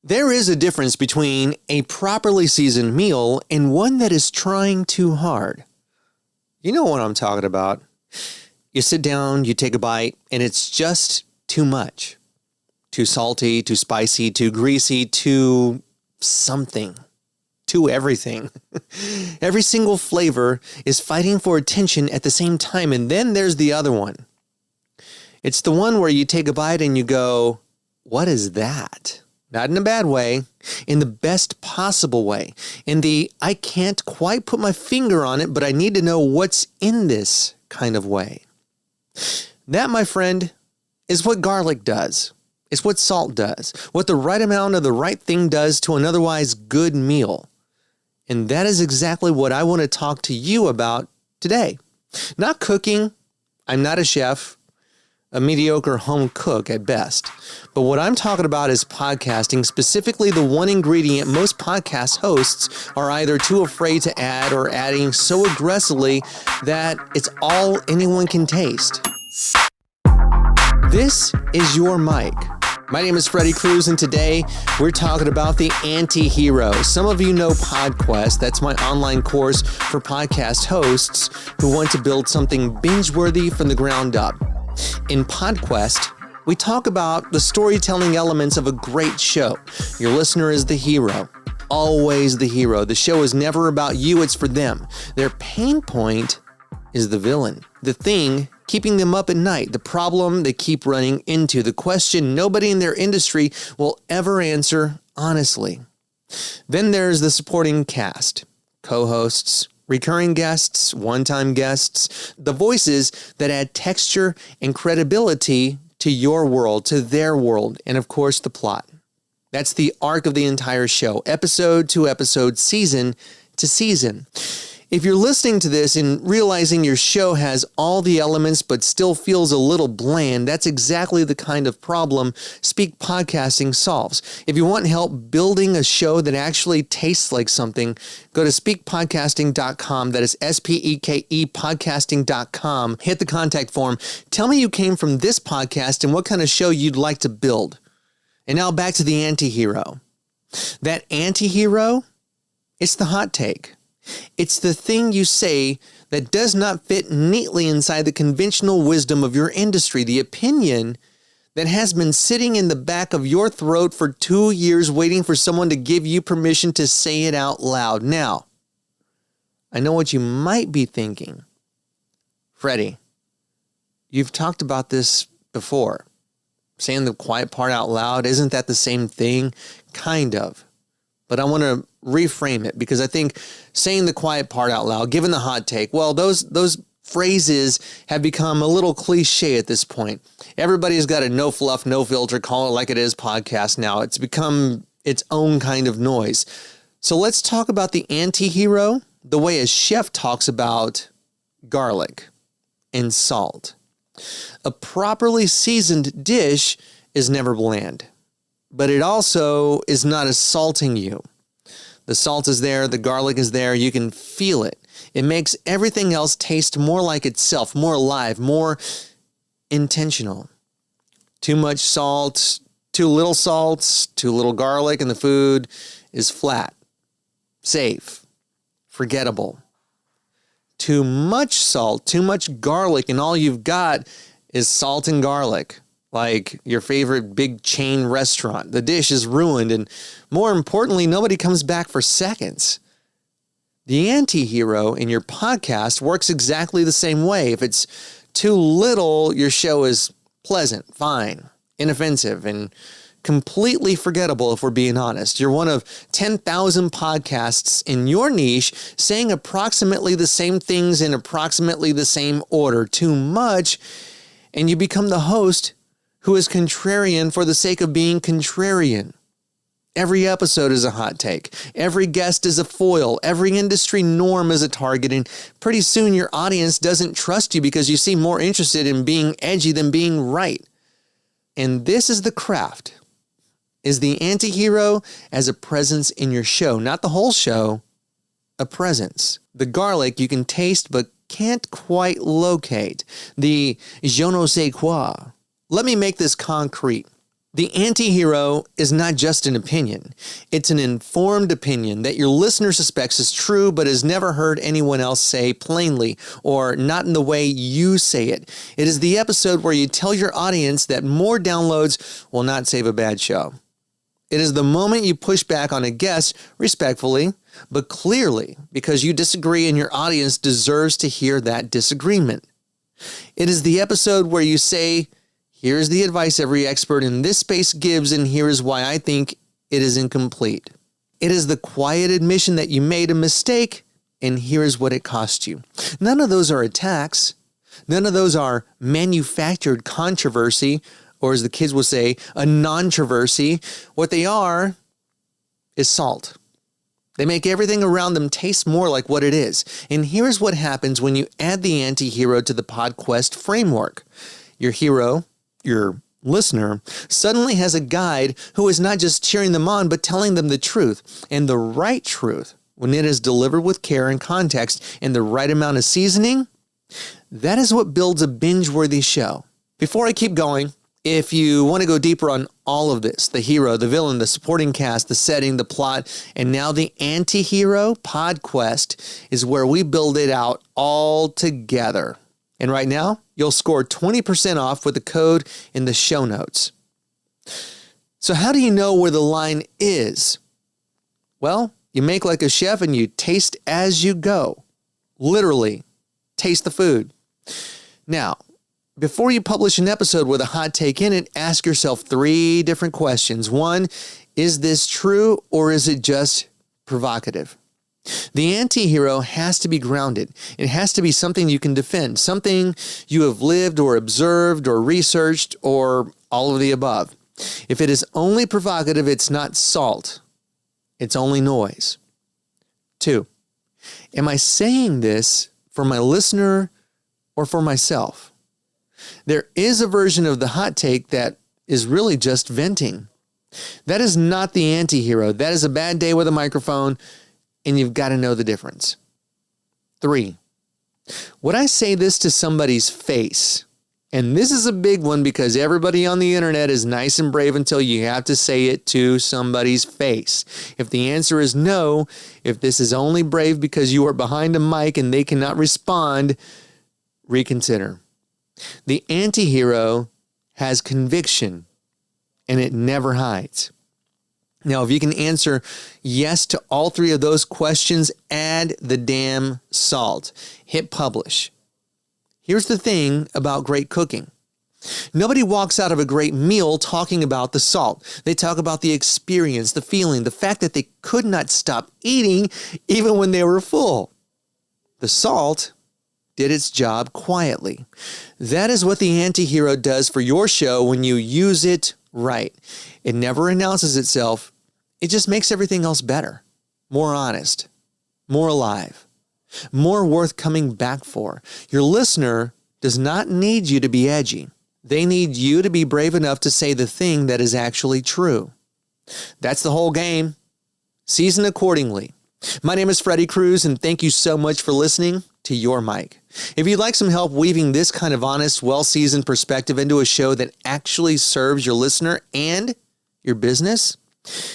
There is a difference between a properly seasoned meal and one that is trying too hard. You know what I'm talking about. You sit down, you take a bite, and it's just too much. Too salty, too spicy, too greasy, too something. Too everything. Every single flavor is fighting for attention at the same time, and then there's the other one. It's the one where you take a bite and you go, what is that? Not in a bad way, in the best possible way. In the, I can't quite put my finger on it, but I need to know what's in this kind of way. That, my friend, is what garlic does. It's what salt does. What the right amount of the right thing does to an otherwise good meal. And that is exactly what I want to talk to you about today. Not cooking. I'm not a chef. A mediocre home cook at best. But what I'm talking about is podcasting, specifically the one ingredient most podcast hosts are either too afraid to add or adding so aggressively that it's all anyone can taste. This is your mic. My name is Freddy Cruz, and today we're talking about the anti-hero. Some of you know PodQuest. That's my online course for podcast hosts who want to build something binge-worthy from the ground up. In PodQuest, we talk about the storytelling elements of a great show. Your listener is the hero. Always the hero. The show is never about you, it's for them. Their pain point is the villain. The thing keeping them up at night. The problem they keep running into. The question nobody in their industry will ever answer honestly. Then there's the supporting cast. Co-hosts, recurring guests, one-time guests, the voices that add texture and credibility to your world, to their world, and of course the plot. That's the arc of the entire show, episode to episode, season to season. If you're listening to this and realizing your show has all the elements but still feels a little bland, that's exactly the kind of problem Speke Podcasting solves. If you want help building a show that actually tastes like something, go to spekepodcasting.com. That is SPEKE podcasting.com. Hit the contact form. Tell me you came from this podcast and what kind of show you'd like to build. And now back to the anti-hero. That anti-hero, it's the hot take. It's the thing you say that does not fit neatly inside the conventional wisdom of your industry, the opinion that has been sitting in the back of your throat for 2 years waiting for someone to give you permission to say it out loud. Now, I know what you might be thinking. Freddy, you've talked about this before. Saying the quiet part out loud, isn't that the same thing? Kind of. But I want to reframe it because I think saying the quiet part out loud, given the hot take, well, those phrases have become a little cliche at this point. Everybody's got a no fluff, no filter, call it like it is podcast now. It's become its own kind of noise. So let's talk about the anti-hero the way a chef talks about garlic and salt. A properly seasoned dish is never bland. But it also is not assaulting you. The salt is there, the garlic is there, you can feel it. It makes everything else taste more like itself, more alive, more intentional. Too much salt, too little garlic in the food is flat, safe, forgettable. Too much salt, too much garlic, and all you've got is salt and garlic. Like your favorite big chain restaurant. The dish is ruined, and more importantly, nobody comes back for seconds. The anti-hero in your podcast works exactly the same way. If it's too little, your show is pleasant, fine, inoffensive, and completely forgettable if we're being honest. You're one of 10,000 podcasts in your niche saying approximately the same things in approximately the same order. Too much, and you become the host who is contrarian for the sake of being contrarian. Every episode is a hot take. Every guest is a foil. Every industry norm is a target. And pretty soon your audience doesn't trust you because you seem more interested in being edgy than being right. And this is the craft. Is the anti-hero as a presence in your show. Not the whole show, a presence. The garlic you can taste but can't quite locate. The je ne sais quoi. Let me make this concrete. The anti-hero is not just an opinion. It's an informed opinion that your listener suspects is true but has never heard anyone else say plainly or not in the way you say it. It is the episode where you tell your audience that more downloads will not save a bad show. It is the moment you push back on a guest respectfully, but clearly because you disagree and your audience deserves to hear that disagreement. It is the episode where you say, here's the advice every expert in this space gives, and here is why I think it is incomplete. It is the quiet admission that you made a mistake, and here is what it cost you. None of those are attacks. None of those are manufactured controversy, or as the kids will say, a non-troversy. What they are is salt. They make everything around them taste more like what it is. And here's what happens when you add the anti-hero to the PodQuest framework. Your hero, your listener, suddenly has a guide who is not just cheering them on, but telling them the truth, and the right truth. When it is delivered with care and context and the right amount of seasoning, that is what builds a binge-worthy show. Before I keep going, if you want to go deeper on all of this, the hero, the villain, the supporting cast, the setting, the plot, and now the anti-hero, PodQuest is where we build it out all together. And right now, you'll score 20% off with the code in the show notes. So how do you know where the line is? Well, you make like a chef and you taste as you go. Literally, taste the food. Now, before you publish an episode with a hot take in it, ask yourself 3 different questions. 1, is this true or is it just provocative? The anti-hero has to be grounded. It has to be something you can defend, something you have lived or observed or researched or all of the above. If it is only provocative, it's not salt. It's only noise. 2, am I saying this for my listener or for myself? There is a version of the hot take that is really just venting. That is not the anti-hero. That is a bad day with a microphone, and you've got to know the difference. 3, would I say this to somebody's face? And this is a big one because everybody on the internet is nice and brave until you have to say it to somebody's face. If the answer is no, if this is only brave because you are behind a mic and they cannot respond, reconsider. The anti-hero has conviction, and it never hides. Now, if you can answer yes to all 3 of those questions, add the damn salt. Hit publish. Here's the thing about great cooking. Nobody walks out of a great meal talking about the salt. They talk about the experience, the feeling, the fact that they could not stop eating even when they were full. The salt did its job quietly. That is what the anti-hero does for your show when you use it right. It never announces itself. It just makes everything else better, more honest, more alive, more worth coming back for. Your listener does not need you to be edgy. They need you to be brave enough to say the thing that is actually true. That's the whole game. Season accordingly. My name is Freddy Cruz, and thank you so much for listening to Your Mic. If you'd like some help weaving this kind of honest, well-seasoned perspective into a show that actually serves your listener and your business,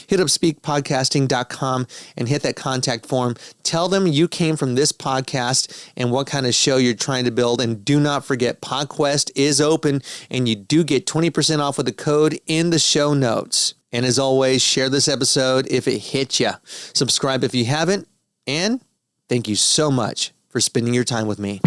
hit up spekepodcasting.com and hit that contact form. Tell them you came from this podcast and what kind of show you're trying to build. And do not forget, PodQuest is open and you do get 20% off with the code in the show notes. And as always, share this episode if it hit you. Subscribe if you haven't. And thank you so much for spending your time with me.